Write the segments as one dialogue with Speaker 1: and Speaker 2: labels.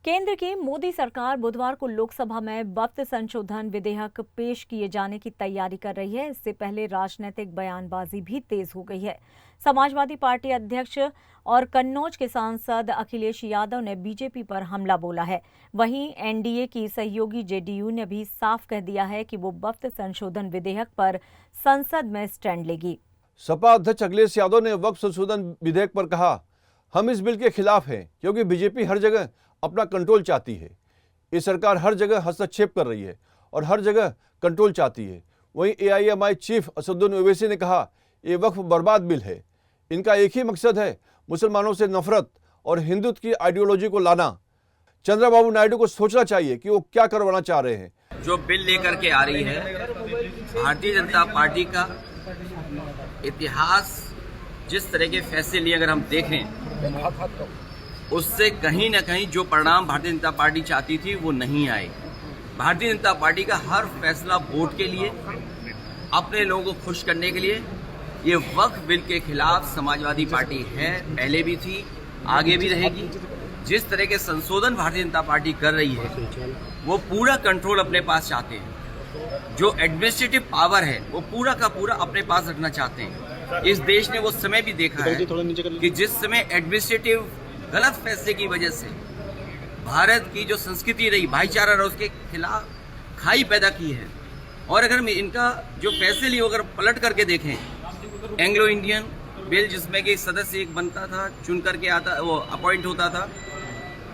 Speaker 1: केंद्र की मोदी सरकार बुधवार को लोकसभा में वक्फ संशोधन विधेयक पेश किए जाने की तैयारी कर रही है। इससे पहले राजनीतिक बयानबाजी भी तेज हो गई है। समाजवादी पार्टी अध्यक्ष और कन्नौज के सांसद अखिलेश यादव ने बीजेपी पर हमला बोला है। वहीं एनडीए की सहयोगी जेडीयू ने भी साफ कह दिया है कि वो वक्फ संशोधन विधेयक पर संसद में स्टैंड लेगी।
Speaker 2: सपा अध्यक्ष अखिलेश यादव ने वक्फ संशोधन विधेयक पर कहा, हम इस बिल के खिलाफ हैं क्योंकि बीजेपी हर जगह अपना कंट्रोल चाहती है। ये सरकार हर जगह हस्तक्षेप कर रही है और हर जगह कंट्रोल चाहती है। वहीं एआईएमआई चीफ असदुद्दीन ओवैसी ने कहा, ये वक्फ बर्बाद बिल है। इनका एक ही मकसद है, मुसलमानों से नफरत और हिंदुत्व की आइडियोलॉजी को लाना। चंद्रबाबू नायडू को सोचना चाहिए कि वो क्या करवाना चाह रहे हैं।
Speaker 3: जो बिल लेकर के आ रही है, भारतीय जनता पार्टी का इतिहास जिस तरह के फैसले लिए अगर हम देखें, उससे कहीं न कहीं जो परिणाम भारतीय जनता पार्टी चाहती थी वो नहीं आए। भारतीय जनता पार्टी का हर फैसला वोट के लिए, अपने लोगों को खुश करने के लिए। ये वक्फ बिल के खिलाफ समाजवादी पार्टी है, पहले भी थी, आगे भी रहेगी। जिस तरह के संशोधन भारतीय जनता पार्टी कर रही है, वो पूरा कंट्रोल अपने पास चाहते हैं। जो एडमिनिस्ट्रेटिव पावर है वो पूरा का पूरा अपने पास रखना चाहते हैं। इस देश ने वो समय भी देखा है कि जिस समय एडमिनिस्ट्रेटिव गलत फैसले की वजह से भारत की जो संस्कृति रही, भाईचारा रहा, उसके खिलाफ खाई पैदा की है। और अगर इनका जो फैसले लिए अगर पलट करके देखें, एंग्लो इंडियन बिल जिसमें कि सदस्य एक बनता था, चुन करके आता, वो अपॉइंट होता था,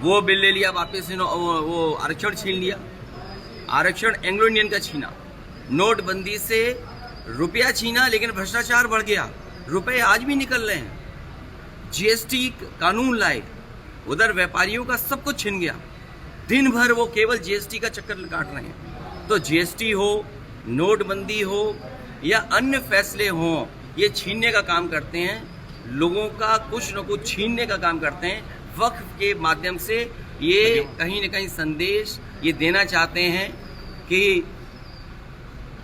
Speaker 3: वो बिल ले लिया वापस। वो आरक्षण छीन लिया, आरक्षण एंग्लो इंडियन का छीना। नोटबंदी से रुपया छीना, लेकिन भ्रष्टाचार बढ़ गया, रुपए आज भी निकल रहे हैं। जीएसटी कानून लाए, उधर व्यापारियों का सब कुछ छिन गया। दिन भर वो केवल जीएसटी का चक्कर काट रहे हैं। तो जीएसटी हो, नोटबंदी हो या अन्य फैसले हो, ये छीनने का काम करते हैं। लोगों का कुछ न कुछ छीनने का काम करते हैं। वक्फ के माध्यम से ये कहीं न कहीं संदेश ये देना चाहते हैं कि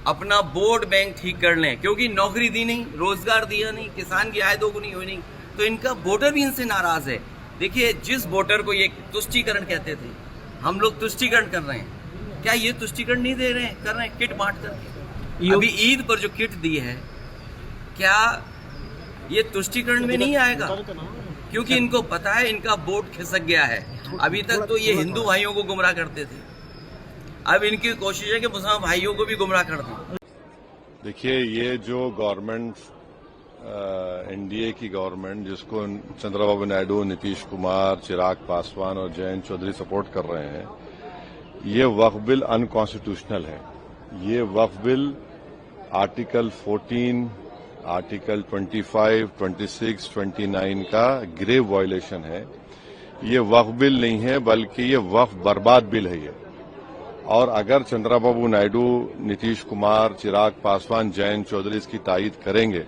Speaker 3: अपना वोट बैंक ठीक कर लें, क्योंकि नौकरी दी नहीं, रोजगार दिया नहीं, किसान की आय दोगुनी हुई नहीं, तो इनका वोटर भी इनसे नाराज है। देखिए, जिस वोटर को ये तुष्टीकरण कहते थे, हम लोग तुष्टीकरण कर रहे हैं। क्या ये तुष्टीकरण नहीं दे रहे हैं, कर रहे हैं किट बांट करके। अभी ईद पर जो किट दी है, क्या ये तुष्टीकरण में नहीं आएगा? क्योंकि इनको पता है इनका वोट खिसक गया है। अभी तक तो ये हिंदू भाइयों को गुमराह करते थे, अब इनकी कोशिश है कि मुसलमान भाइयों को भी गुमराह कर दें।
Speaker 4: देखिए, ये जो गवर्नमेंट एनडीए की गवर्नमेंट, जिसको चंद्रबाबू नायडू, नीतीश कुमार, चिराग पासवान और जयंत चौधरी सपोर्ट कर रहे हैं, ये वक्फ बिल अनकॉन्स्टिट्यूशनल है। ये वक्फ बिल आर्टिकल 14, आर्टिकल 25, 26, 29 का ग्रेव वायलेशन है। ये वक्फ बिल नहीं है, बल्कि ये वक्फ बर्बाद बिल है ये। और अगर चंद्रबाबू नायडू, नीतीश कुमार, चिराग पासवान, जयंत चौधरी इसकी तायीद करेंगे,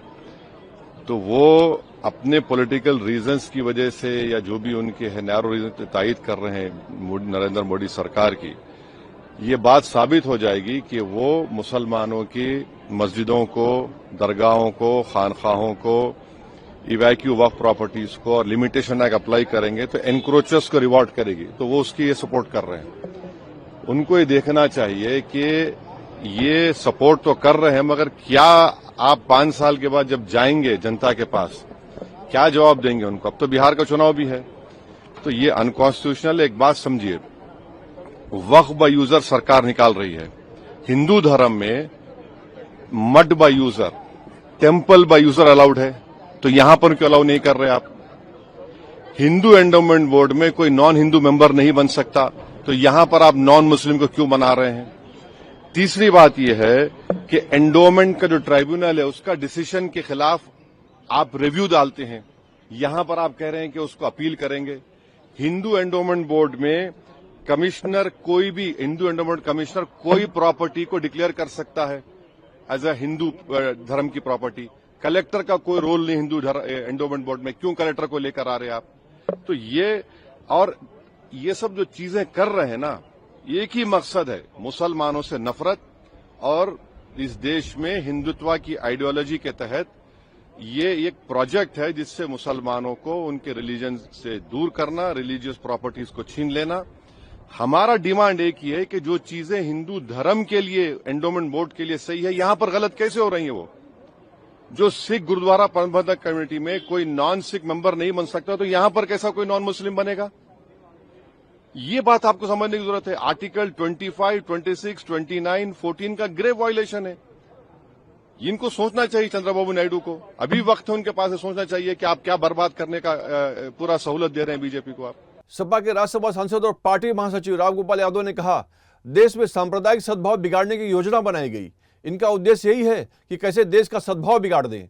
Speaker 4: तो वो अपने पॉलिटिकल रीजंस की वजह से या जो भी उनके है नैरो रीजन तायीद कर रहे हैं नरेंद्र मोदी सरकार की, ये बात साबित हो जाएगी कि वो मुसलमानों की मस्जिदों को, दरगाहों को, खानखाहों को, इवैक्यू वक्फ प्रॉपर्टीज को और लिमिटेशन एक्ट अप्लाई करेंगे तो एनक्रोचर्स को रिवॉर्ड करेगी। तो वो उसकी ये सपोर्ट कर रहे हैं। उनको ये देखना चाहिए कि ये सपोर्ट तो कर रहे हैं, मगर क्या आप 5 साल के बाद जब जाएंगे जनता के पास, क्या जवाब देंगे उनको? अब तो बिहार का चुनाव भी है। तो ये अनकॉन्स्टिट्यूशनल। एक बात समझिए, वक्फ बाय यूजर सरकार निकाल रही है। हिंदू धर्म में mud by user, temple by user allowed है, तो यहां पर क्यों अलाउ नहीं कर रहे आप? हिंदू एंडोमेंट बोर्ड में कोई नॉन हिंदू मेंबर नहीं बन सकता, तो यहां पर आप नॉन मुस्लिम को क्यों बना रहे हैं? तीसरी बात यह है कि एंडोमेंट का जो ट्राइब्यूनल है, उसका डिसीजन के खिलाफ आप रिव्यू डालते हैं। यहां पर आप कह रहे हैं कि उसको अपील करेंगे। हिंदू एंडोमेंट बोर्ड में कमिश्नर, कोई भी हिंदू एंडोमेंट कमिश्नर कोई प्रॉपर्टी को डिक्लेयर कर सकता है एज अ हिंदू धर्म की प्रॉपर्टी। कलेक्टर का कोई रोल नहीं हिंदू एंडोमेंट बोर्ड में, क्यों कलेक्टर को लेकर आ रहे हैं आप? तो ये सब जो चीजें कर रहे हैं ना, एक ही मकसद है, मुसलमानों से नफरत और इस देश में हिंदुत्व की आइडियोलॉजी के तहत ये एक प्रोजेक्ट है जिससे मुसलमानों को उनके रिलीजन से दूर करना, रिलीजियस प्रॉपर्टीज को छीन लेना। हमारा डिमांड एक ही है कि जो चीजें हिंदू धर्म के लिए एंडोमेंट बोर्ड के लिए सही है, यहां पर गलत कैसे हो रही है? वो जो सिख गुरुद्वारा प्रबंधक कमेटी में कोई नॉन सिख मेंबर नहीं बन सकता, तो यहां पर कैसा कोई नॉन मुस्लिम बनेगा? ये बात आपको समझने की जरूरत है। आर्टिकल 25, 26, 29, 14 का ग्रेव वायलेशन है। इनको सोचना चाहिए चंद्रबाबू नायडू को। अभी वक्त है उनके पास है, सोचना चाहिए कि आप क्या बर्बाद करने का पूरा सहूलत दे रहे हैं बीजेपी को आप।
Speaker 2: सपा के राज्यसभा सांसद और पार्टी महासचिव रामगोपाल यादव ने कहा, देश में सांप्रदायिक सद्भाव बिगाड़ने की योजना बनाई गई। इनका उद्देश्य यही है कि कैसे देश का सद्भाव बिगाड़ दें।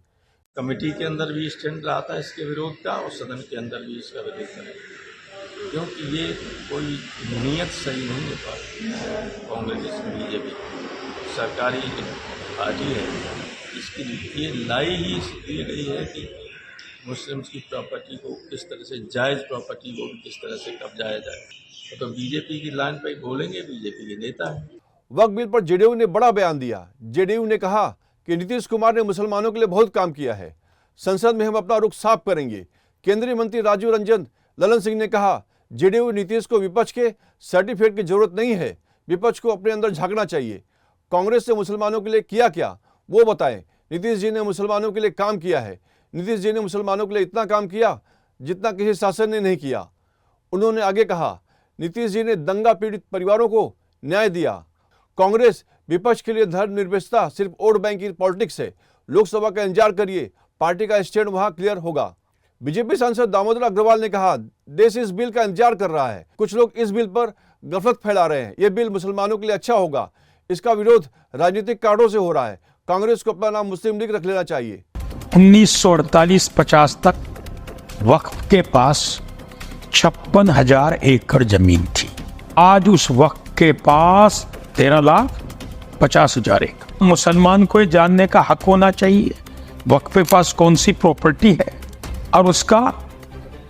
Speaker 5: कमेटी के अंदर भी स्टैंड रहा था इसके विरोध का और सदन के अंदर भी इसका विरोध करें, क्योंकि ये कोई नीयत सही नहीं है। कांग्रेस बीजेपी सरकारी पार्टी है, इसकी ये लाई ही इसलिए गई है कि मुस्लिम्स की प्रॉपर्टी को किस तरह से, जायज़ प्रॉपर्टी को किस तरह से कब्जाया जाए। तो बीजेपी की लाइन पर बोलेंगे, बीजेपी के नेता हैं।
Speaker 2: वक्फ बिल पर जेडीयू ने बड़ा बयान दिया। जेडीयू ने कहा कि नीतीश कुमार ने मुसलमानों के लिए बहुत काम किया है, संसद में हम अपना रुख साफ करेंगे। केंद्रीय मंत्री राजीव रंजन ललन सिंह ने कहा, जेडीयू नीतीश को विपक्ष के सर्टिफिकेट की जरूरत नहीं है, विपक्ष को अपने अंदर झांकना चाहिए। कांग्रेस ने मुसलमानों के लिए किया क्या वो बताएं। नीतीश जी ने मुसलमानों के लिए काम किया है। नीतीश जी ने मुसलमानों के लिए इतना काम किया जितना किसी शासन ने नहीं किया। उन्होंने आगे कहा, नीतीश जी ने दंगा पीड़ित परिवारों को न्याय दिया। कांग्रेस विपक्ष के लिए धर्मनिरपेक्षता सिर्फ वोट बैंक की पॉलिटिक्स है। लोकसभा का इंतजार करिए, पार्टी का स्टैंड वहां क्लियर होगा। बीजेपी सांसद दामोदर अग्रवाल ने कहा, देश इस बिल का इंतजार कर रहा है। कुछ लोग इस बिल पर गफलत फैला रहे हैं। यह बिल मुसलमानों के लिए अच्छा होगा। इसका विरोध राजनीतिक कारणों से हो रहा है। कांग्रेस को अपना नाम मुस्लिम लीग रख लेना चाहिए।
Speaker 6: 1948-50 तक वक्फ के पास 56,000 एकड़ जमीन थी। आज उस वक्फ के पास 13,50,000 एकड़। मुसलमान को जानने का हक होना चाहिए वक्फ के पास कौन सी प्रॉपर्टी है और उसका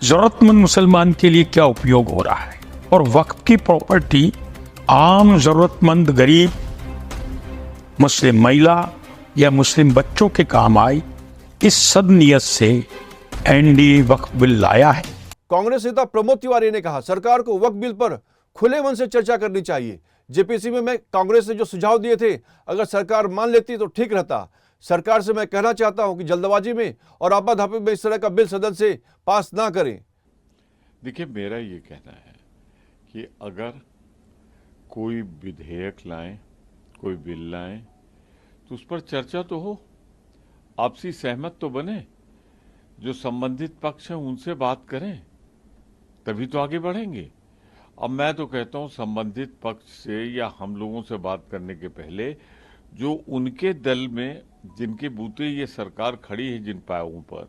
Speaker 6: जरूरतमंद मुसलमान के लिए क्या उपयोग हो रहा है। और वक्फ की प्रॉपर्टी आम जरूरतमंद गरीब मुस्लिम महिला या मुस्लिम बच्चों के काम आई, इस सदनियत से एनडीए वक्फ बिल लाया है।
Speaker 2: कांग्रेस नेता प्रमोद तिवारी ने कहा, सरकार को वक्फ बिल पर खुले मन से चर्चा करनी चाहिए। जेपीसी में कांग्रेस ने जो सुझाव दिए थे, अगर सरकार मान लेती तो ठीक रहता। सरकार से मैं कहना चाहता हूं कि जल्दबाजी में और आपाधापी में इस तरह का बिल सदन से पास ना करें।
Speaker 7: देखिए, मेरा ये कहना है कि अगर कोई विधेयक लाएं, कोई बिल लाएं, तो उस पर चर्चा तो हो, आपसी सहमत तो बने, जो संबंधित पक्ष हैं उनसे बात करें, तभी तो आगे बढ़ेंगे। अब मैं तो कहता हूं संबंधित पक्ष से या हम लोगों से बात करने के पहले जो उनके दल में जिनके बूते ये सरकार खड़ी है जिन पायों पर,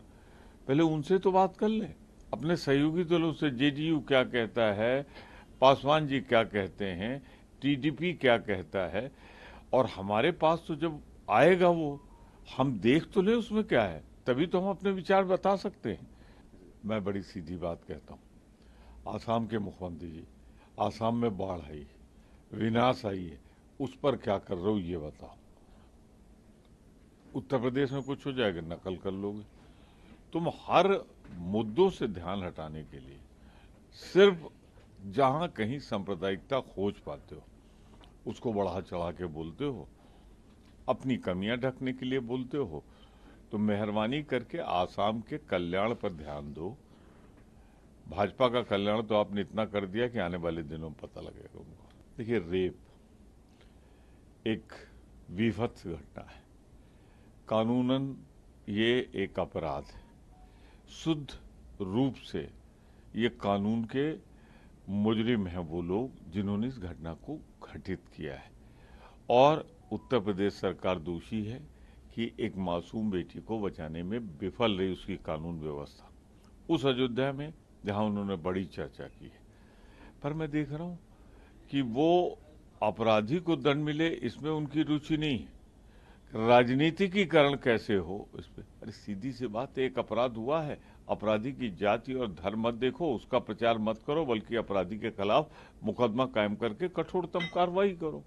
Speaker 7: पहले उनसे तो बात कर ले। अपने सहयोगी दलों से जेडीयू क्या कहता है, पासवान जी क्या कहते हैं, टीडीपी क्या कहता है, और हमारे पास तो जब आएगा वो हम देख तो ले उसमें क्या है, तभी तो हम अपने विचार बता सकते हैं। मैं बड़ी सीधी बात कहता हूँ, आसाम के मुख्यमंत्री जी, आसाम में बाढ़ आई, विनाश आई है, उस पर क्या कर रहे हो ये बताओ। उत्तर प्रदेश में कुछ हो जाएगा, नकल कर लोगे। तुम हर मुद्दों से ध्यान हटाने के लिए सिर्फ जहां कहीं सांप्रदायिकता खोज पाते हो उसको बढ़ा चढ़ा के बोलते हो, अपनी कमियां ढकने के लिए बोलते हो। तो मेहरबानी करके आसाम के कल्याण पर ध्यान दो। भाजपा का कल्याण तो आपने इतना कर दिया कि आने वाले दिनों में पता लगेगा उनको। देखिए, रेप एक विभत्स घटना है, कानूनन ये एक अपराध है। शुद्ध रूप से ये कानून के मुजरिम हैं वो लोग जिन्होंने इस घटना को घटित किया है। और उत्तर प्रदेश सरकार दोषी है कि एक मासूम बेटी को बचाने में विफल रही उसकी कानून व्यवस्था, उस अयोध्या में जहां उन्होंने बड़ी चर्चा की है। पर मैं देख रहा हूं कि वो अपराधी को दंड मिले इसमें उनकी रुचि नहीं है। राजनीतिकीकरण कैसे हो इस पे, अरे सीधी सी बात, एक अपराध हुआ है, अपराधी की जाति और धर्म मत देखो, उसका प्रचार मत करो, बल्कि अपराधी के खिलाफ मुकदमा कायम करके कठोरतम कार्रवाई करो।